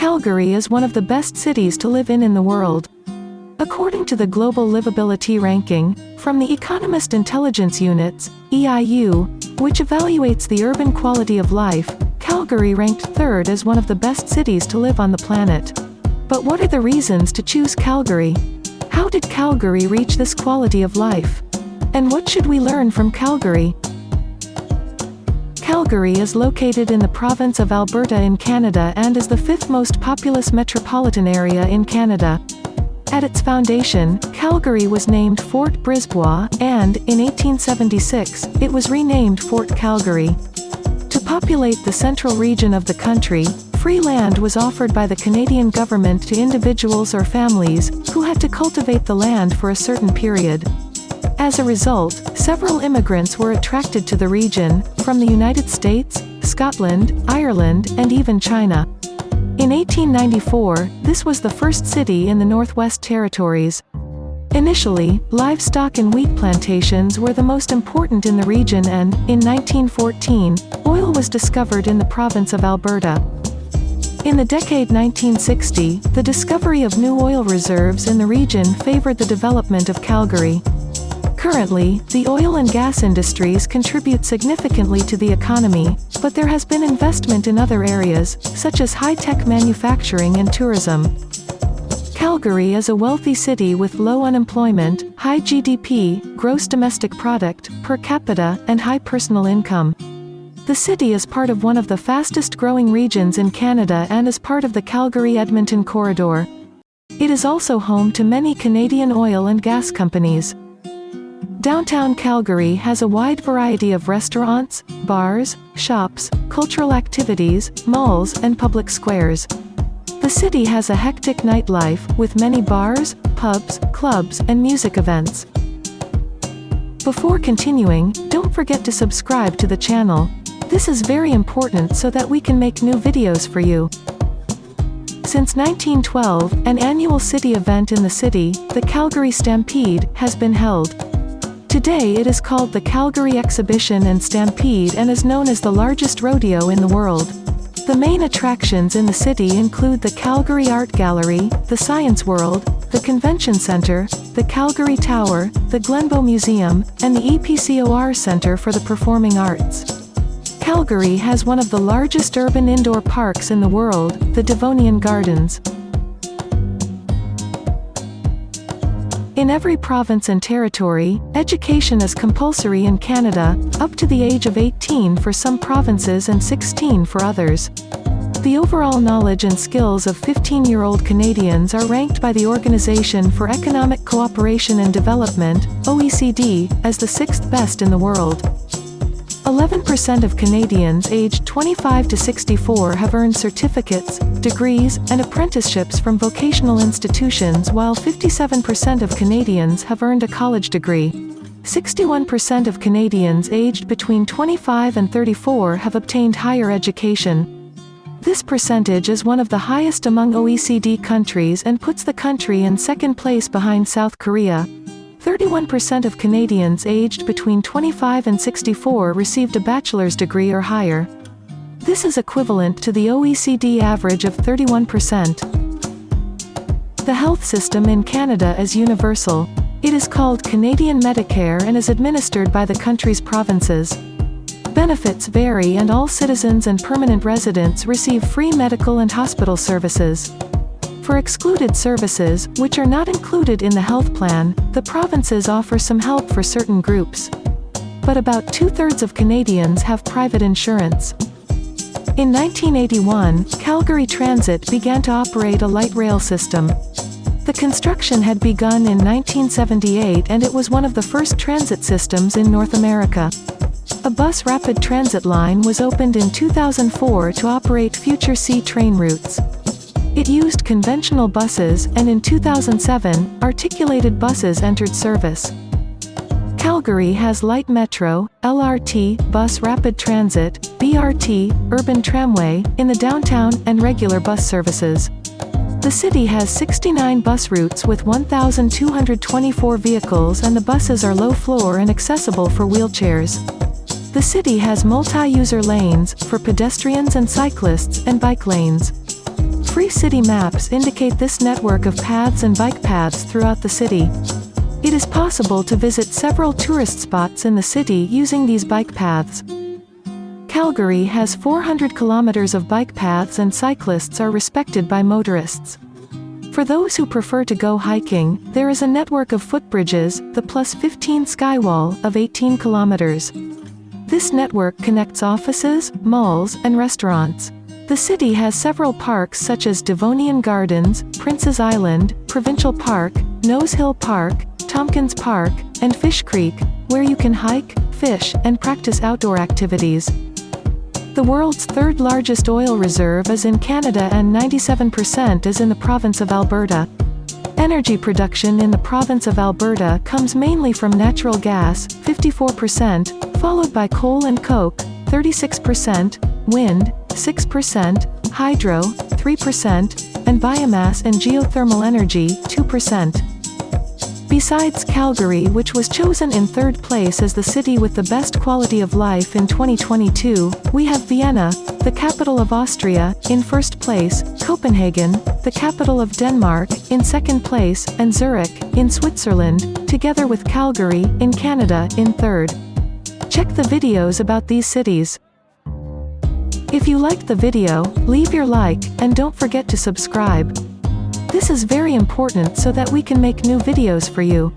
Calgary is one of the best cities to live in the world. According to the Global Livability Ranking, from the Economist Intelligence Unit's, EIU, which evaluates the urban quality of life, Calgary ranked third as one of the best cities to live on the planet. But what are the reasons to choose Calgary? How did Calgary reach this quality of life? And what should we learn from Calgary? Calgary is located in the province of Alberta in Canada and is the fifth most populous metropolitan area in Canada. At its foundation, Calgary was named Fort Brisbois, and, in 1876, it was renamed Fort Calgary. To populate the central region of the country, free land was offered by the Canadian government to individuals or families, who had to cultivate the land for a certain period. As a result, several immigrants were attracted to the region, from the United States, Scotland, Ireland, and even China. In 1894, this was the first city in the Northwest Territories. Initially, livestock and wheat plantations were the most important in the region and, in 1914, oil was discovered in the province of Alberta. In the decade 1960, the discovery of new oil reserves in the region favored the development of Calgary. Currently, the oil and gas industries contribute significantly to the economy, but there has been investment in other areas, such as high-tech manufacturing and tourism. Calgary is a wealthy city with low unemployment, high GDP, gross domestic product, per capita, and high personal income. The city is part of one of the fastest-growing regions in Canada and is part of the Calgary-Edmonton corridor. It is also home to many Canadian oil and gas companies. Downtown Calgary has a wide variety of restaurants, bars, shops, cultural activities, malls, and public squares. The city has a hectic nightlife, with many bars, pubs, clubs, and music events. Before continuing, don't forget to subscribe to the channel. This is very important so that we can make new videos for you. Since 1912, an annual city event in the city, the Calgary Stampede, has been held. Today it is called the Calgary Exhibition and Stampede and is known as the largest rodeo in the world. The main attractions in the city include the Calgary Art Gallery, the Science World, the Convention Center, the Calgary Tower, the Glenbow Museum, and the EPCOR Center for the Performing Arts. Calgary has one of the largest urban indoor parks in the world, the Devonian Gardens. In every province and territory, education is compulsory in Canada, up to the age of 18 for some provinces and 16 for others. The overall knowledge and skills of 15-year-old Canadians are ranked by the Organization for Economic Cooperation and Development, OECD, as the sixth best in the world. 11% of Canadians aged 25 to 64 have earned certificates, degrees, and apprenticeships from vocational institutions, while 57% of Canadians have earned a college degree. 61% of Canadians aged between 25 and 34 have obtained higher education. This percentage is one of the highest among OECD countries and puts the country in second place behind South Korea. 31% of Canadians aged between 25 and 64 received a bachelor's degree or higher. This is equivalent to the OECD average of 31%. The health system in Canada is universal. It is called Canadian Medicare and is administered by the country's provinces. Benefits vary and all citizens and permanent residents receive free medical and hospital services. For excluded services, which are not included in the health plan, the provinces offer some help for certain groups. But about two-thirds of Canadians have private insurance. In 1981, Calgary Transit began to operate a light rail system. The construction had begun in 1978 and it was one of the first transit systems in North America. A bus rapid transit line was opened in 2004 to operate future C train routes. It used conventional buses, and in 2007, articulated buses entered service. Calgary has light metro, LRT, bus rapid transit, BRT, urban tramway, in the downtown, and regular bus services. The city has 69 bus routes with 1,224 vehicles, and the buses are low-floor and accessible for wheelchairs. The city has multi-user lanes, for pedestrians and cyclists, and bike lanes. Free city maps indicate this network of paths and bike paths throughout the city. It is possible to visit several tourist spots in the city using these bike paths. Calgary has 400 kilometers of bike paths and cyclists are respected by motorists. For those who prefer to go hiking, there is a network of footbridges, the +15 Skywall, of 18 kilometers. This network connects offices, malls, and restaurants. The city has several parks such as Devonian Gardens, Prince's Island, Provincial Park, Nose Hill Park, Tompkins Park, and Fish Creek, where you can hike, fish, and practice outdoor activities. The world's third largest oil reserve is in Canada and 97% is in the province of Alberta. Energy production in the province of Alberta comes mainly from natural gas, 54%, followed by coal and coke, 36%, wind, 6%, hydro, 3%, and biomass and geothermal energy, 2%. Besides Calgary, which was chosen in third place as the city with the best quality of life in 2022, we have Vienna, the capital of Austria, in first place, Copenhagen, the capital of Denmark, in second place, and Zurich, in Switzerland, together with Calgary, in Canada, in third. Check the videos about these cities. If you liked the video, leave your like, and don't forget to subscribe. This is very important so that we can make new videos for you.